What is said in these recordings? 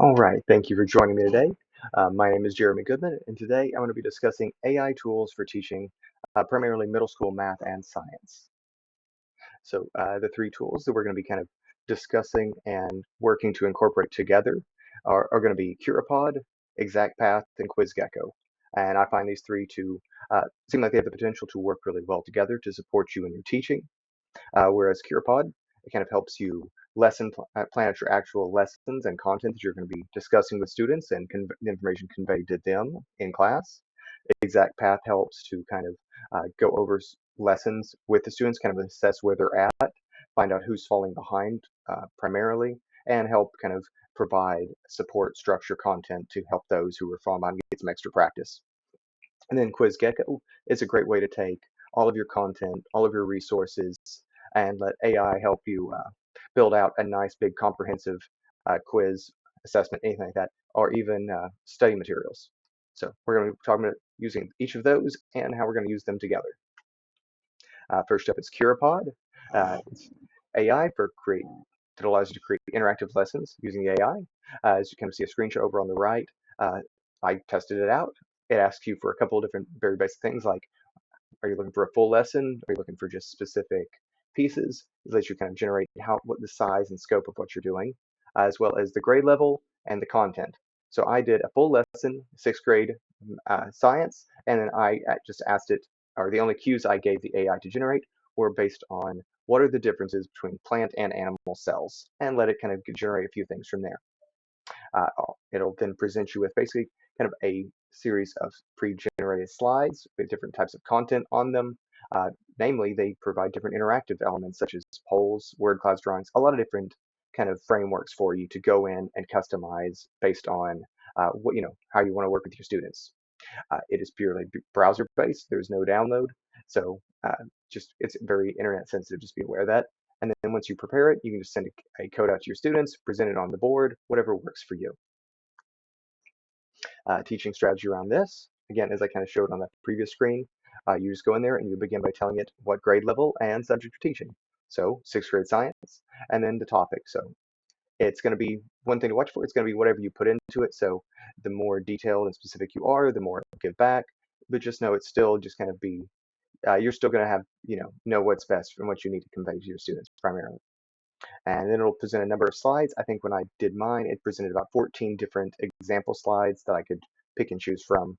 All right, thank you for joining me today. My name is Jeremy Goodman, and today I'm going to be discussing AI tools for teaching primarily middle school math and science. So the three tools that we're going to be kind of discussing and working to incorporate together are going to be Curipod, ExactPath, and QuizGecko. And I find these three to seem like they have the potential to work really well together to support you in your teaching. Whereas Curipod, it kind of helps you plan out your actual lessons and content that you're going to be discussing with students and the information conveyed to them in class. Exact Path helps to kind of go over lessons with the students, kind of assess where they're at, find out who's falling behind primarily, and help kind of provide support structure content to help those who are falling behind get some extra practice. And then QuizGecko is a great way to take all of your content, all of your resources, and let AI help you build out a nice, big, comprehensive quiz, assessment, anything like that, or even study materials. So we're going to be talking about using each of those and how we're going to use them together. First up is Curipod. It's AI for create that allows you to create interactive lessons using the AI. As you kind of see a screenshot over on the right, uh, I tested it out. It asks you for a couple of different very basic things like, are you looking for a full lesson? Are you looking for just specific pieces? It lets you kind of generate what the size and scope of what you're doing, as well as the grade level and the content. So I did a full lesson, sixth grade science, and then I just asked it, or the only cues I gave the AI to generate were based on what are the differences between plant and animal cells, and let it kind of generate a few things from there. It'll then present you with basically kind of a series of pre-generated slides with different types of content on them. Namely, they provide different interactive elements such as polls, word clouds, drawings, a lot of different kind of frameworks for you to go in and customize based on how you want to work with your students. It is purely browser based. There's no download, so just it's very internet sensitive. Just be aware of that. And then once you prepare it, you can just send a code out to your students, present it on the board, whatever works for you. Teaching strategy around this, again, as I kind of showed on that previous screen, you just go in there and you begin by telling it what grade level and subject you're teaching. So sixth grade science, and then the topic. So it's going to be one thing to watch for. It's going to be whatever you put into it. So the more detailed and specific you are, the more it'll give back. But just know it's still just kind of be, you're still going to have, know what's best and what you need to convey to your students primarily. And then it'll present a number of slides. I think when I did mine, it presented about 14 different example slides that I could pick and choose from.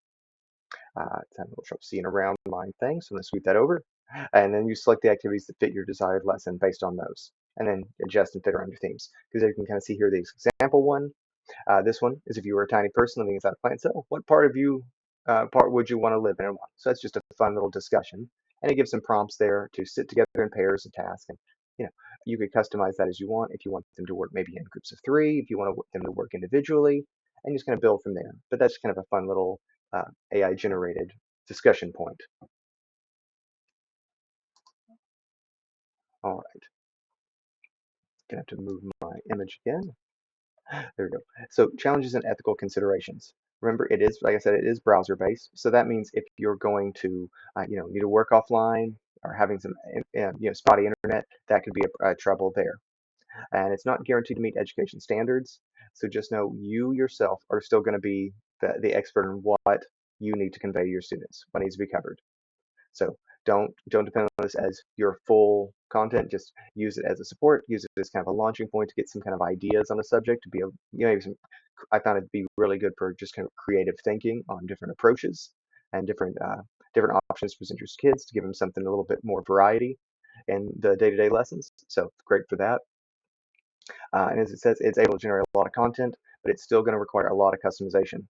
It's having a little trouble seeing around my thing, so I'm going to sweep that over. And then you select the activities that fit your desired lesson based on those, and then adjust and fit around your themes. Because you can kind of see here the example one. This one is if you were a tiny person living inside a plant cell, what part would you want to live in and why? So that's just a fun little discussion, and it gives some prompts there to sit together in pairs and tasks, and you know you could customize that as you want. If you want them to work maybe in groups of three, if you want them to work individually, and just kind of build from there. But that's kind of a fun little AI generated discussion point. All right, gonna have to move my image again. There we go. So challenges and ethical considerations. Remember, it is, like I said, it is browser based. So that means if you're going to, need to work offline or having some, spotty internet, that could be a trouble there. And it's not guaranteed to meet education standards. So just know you yourself are still going to be the expert in what you need to convey to your students, what needs to be covered. So don't depend on this as your full content. Just use it as a support. Use it as kind of a launching point to get some kind of ideas on a subject. To be maybe some. I found it to be really good for just kind of creative thinking on different approaches and different options to present your kids to give them something a little bit more variety in the day-to-day lessons. So great for that. And as it says, it's able to generate a lot of content, but it's still going to require a lot of customization.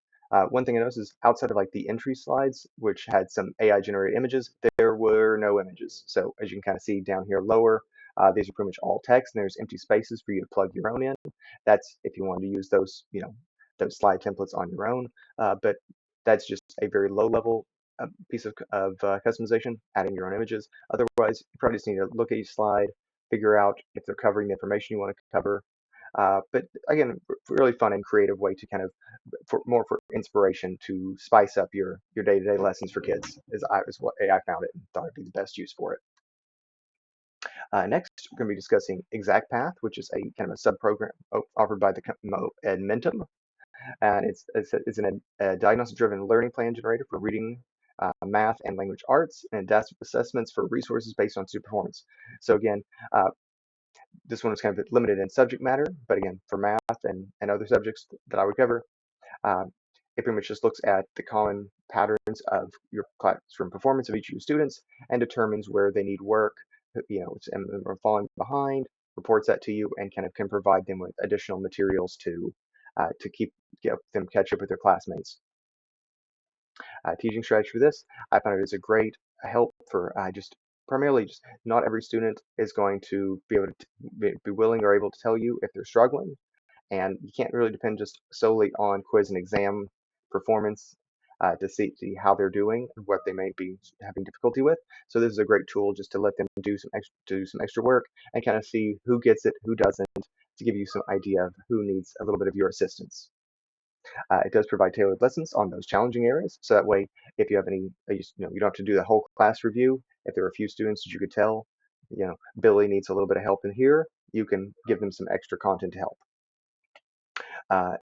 One thing I noticed is outside of like the entry slides, which had some AI generated images, there were no images. So as you can kind of see down here lower, these are pretty much all text, and there's empty spaces for you to plug your own in. That's if you wanted to use those, those slide templates on your own. But that's just a very low level piece of customization, adding your own images. Otherwise, you probably just need to look at each slide, figure out if they're covering the information you want to cover. But again, really fun and creative way to kind of more for inspiration to spice up your day-to-day lessons for kids is what I found it and thought it'd be the best use for it. Next, we're going to be discussing ExactPath, which is a kind of a sub-program offered by the Edmentum. and it's a diagnosis-driven learning plan generator for reading, math, and language arts, and adaptive assessments for resources based on student performance. So again, uh, this one was kind of limited in subject matter, but again, for math and other subjects that I would cover, um, it pretty much just looks at the common patterns of your classroom performance of each of your students and determines where they need work, and are falling behind, reports that to you, and kind of can provide them with additional materials to get them catch up with their classmates. Teaching strategy for this, I found it is a great help for just primarily just not every student is going to be able to be willing or able to tell you if they're struggling, and you can't really depend just solely on quiz and exam performance to see how they're doing and what they may be having difficulty with. So this is a great tool just to let them do some extra work and kind of see who gets it, who doesn't, to give you some idea of who needs a little bit of your assistance. It does provide tailored lessons on those challenging areas, so that way, if you have any, you don't have to do the whole class review. If there are a few students that you could tell, Billy needs a little bit of help in here, you can give them some extra content to help.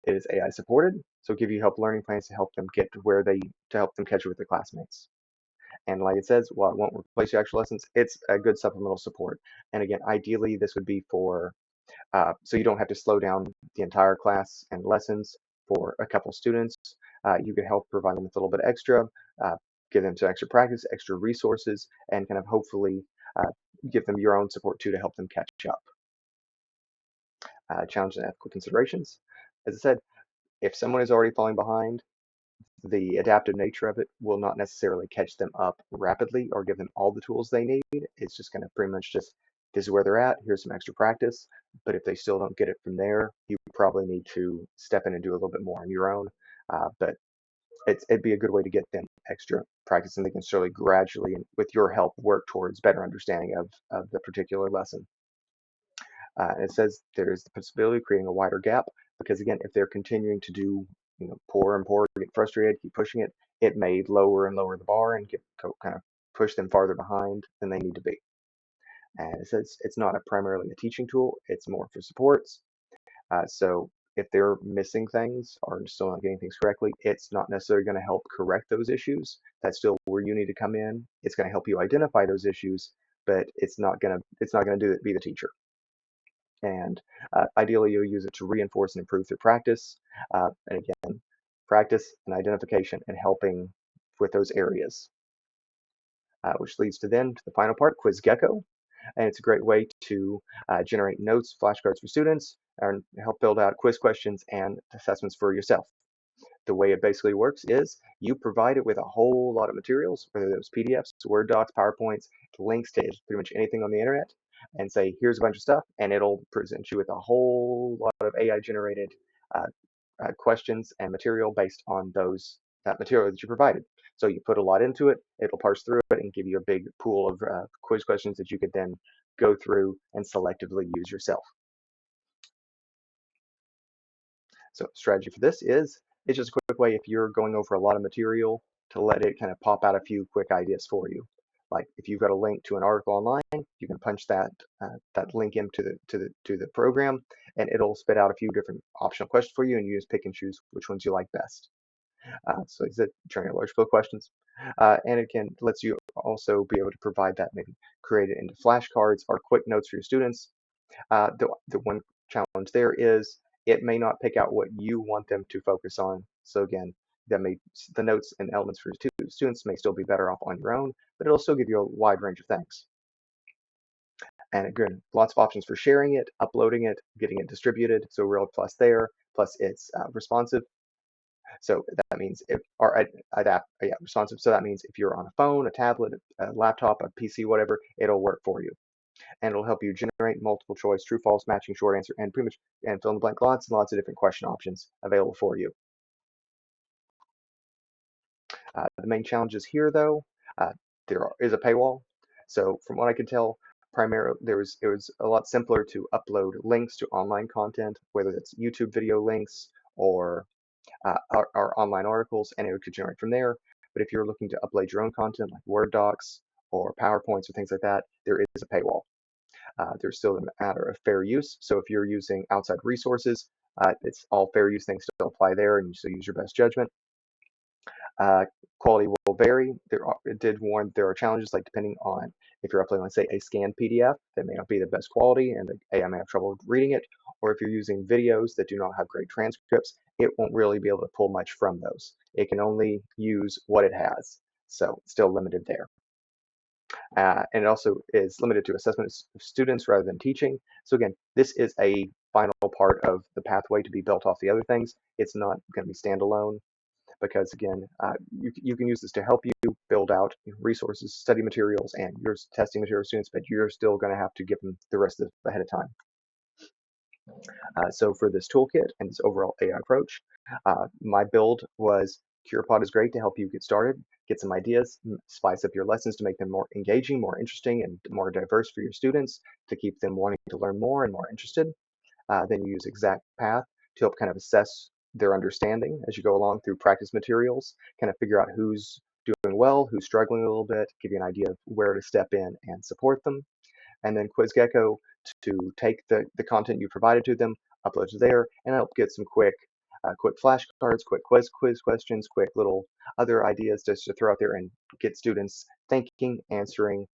It is AI supported, so give you help learning plans to help them to help them catch up with their classmates. And like it says, while it won't replace your actual lessons, it's a good supplemental support. And again, ideally, this would be for so you don't have to slow down the entire class and lessons for a couple students. You can help provide them with a little bit extra, uh, give them some extra practice, extra resources, and kind of hopefully give them your own support too to help them catch up. Challenge and ethical considerations. As I said, if someone is already falling behind, the adaptive nature of it will not necessarily catch them up rapidly or give them all the tools they need. It's just going to pretty much just, this is where they're at, here's some extra practice. But if they still don't get it from there, you probably need to step in and do a little bit more on your own. But it'd be a good way to get them extra practice, and they can surely gradually, and with your help, work towards better understanding of the particular lesson. It says there's the possibility of creating a wider gap because, again, if they're continuing to do poor and poor, get frustrated, keep pushing it, it may lower and lower the bar and kind of push them farther behind than they need to be. And it says it's not primarily a teaching tool, it's more for supports. So if they're missing things or still not getting things correctly, it's not necessarily going to help correct those issues. That's still where you need to come in. It's going to help you identify those issues, but it's not going to be the teacher. And ideally, you'll use it to reinforce and improve their practice. And again, practice and identification and helping with those areas, which leads to the final part, QuizGecko. And it's a great way to generate notes, flashcards for students, and help build out quiz questions and assessments for yourself. The way it basically works is you provide it with a whole lot of materials, whether those PDFs, Word docs, PowerPoints, links to pretty much anything on the internet, and say, here's a bunch of stuff, and it'll present you with a whole lot of AI generated uh, questions and material based on that material that you provided. So you put a lot into it, it'll parse through it and give you a big pool of quiz questions that you could then go through and selectively use yourself. So strategy for this is, it's just a quick way if you're going over a lot of material to let it kind of pop out a few quick ideas for you. Like if you've got a link to an article online, you can punch that link into the program, and it'll spit out a few different optional questions for you, and you just pick and choose which ones you like best. So it's generate large field questions, and it lets you also be able to provide that, maybe create it into flashcards or quick notes for your students. The one challenge there is it may not pick out what you want them to focus on. So again, the notes and elements for students may still be better off on your own, but it'll still give you a wide range of things. And again, lots of options for sharing it, uploading it, getting it distributed. So real plus there, plus it's responsive. So that means responsive. So that means if you're on a phone, a tablet, a laptop, a PC, whatever, it'll work for you. And it'll help you generate multiple choice, true, false, matching, short answer, and pretty much and fill in the blank, lots and lots of different question options available for you. The main challenges here, though, there is a paywall. So from what I can tell, primarily it was a lot simpler to upload links to online content, whether it's YouTube video links or our online articles, and it could generate from there. But if you're looking to upload your own content like Word docs or PowerPoints or things like that, there is a paywall. There's still a matter of fair use. So if you're using outside resources, It's all fair use things still apply there, and so use your best judgment. Uh, Quality will vary. It did warn there are challenges like depending on if you're uploading, let's say, a scanned PDF that may not be the best quality and the AI may have trouble reading it, or if you're using videos that do not have great transcripts, it won't really be able to pull much from those. It can only use what it has, so still limited there. And it also is limited to assessment of students rather than teaching. So again, this is a final part of the pathway to be built off the other things. It's not going to be standalone because again, you can use this to help you build out resources, study materials, and your testing material students, but you're still going to have to give them the rest of ahead of time. So for this toolkit and this overall AI approach, my build was CurePod is great to help you get started, get some ideas, spice up your lessons to make them more engaging, more interesting, and more diverse for your students to keep them wanting to learn more and more interested. Then you use ExactPath to help kind of assess their understanding as you go along through practice materials, kind of figure out who's doing well, who's struggling a little bit, give you an idea of where to step in and support them. And then QuizGecko to take the content you provided to them, upload to there, and help get some quick flashcards, quick quiz questions, quick little other ideas just to throw out there and get students thinking, answering,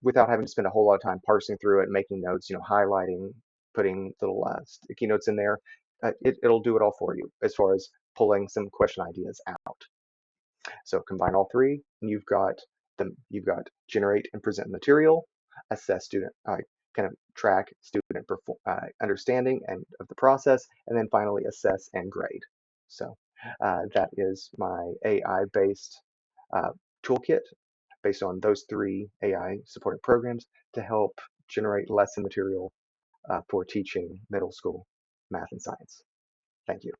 without having to spend a whole lot of time parsing through it, making notes, highlighting, putting little sticky notes in there. It'll do it all for you as far as pulling some question ideas out. So combine all three, and you've got generate and present material, assess student, kind of track student understanding and of the process, and then finally assess and grade. So that is my AI-based uh, toolkit based on those three AI supported programs to help generate lesson material for teaching middle school math and science. Thank you.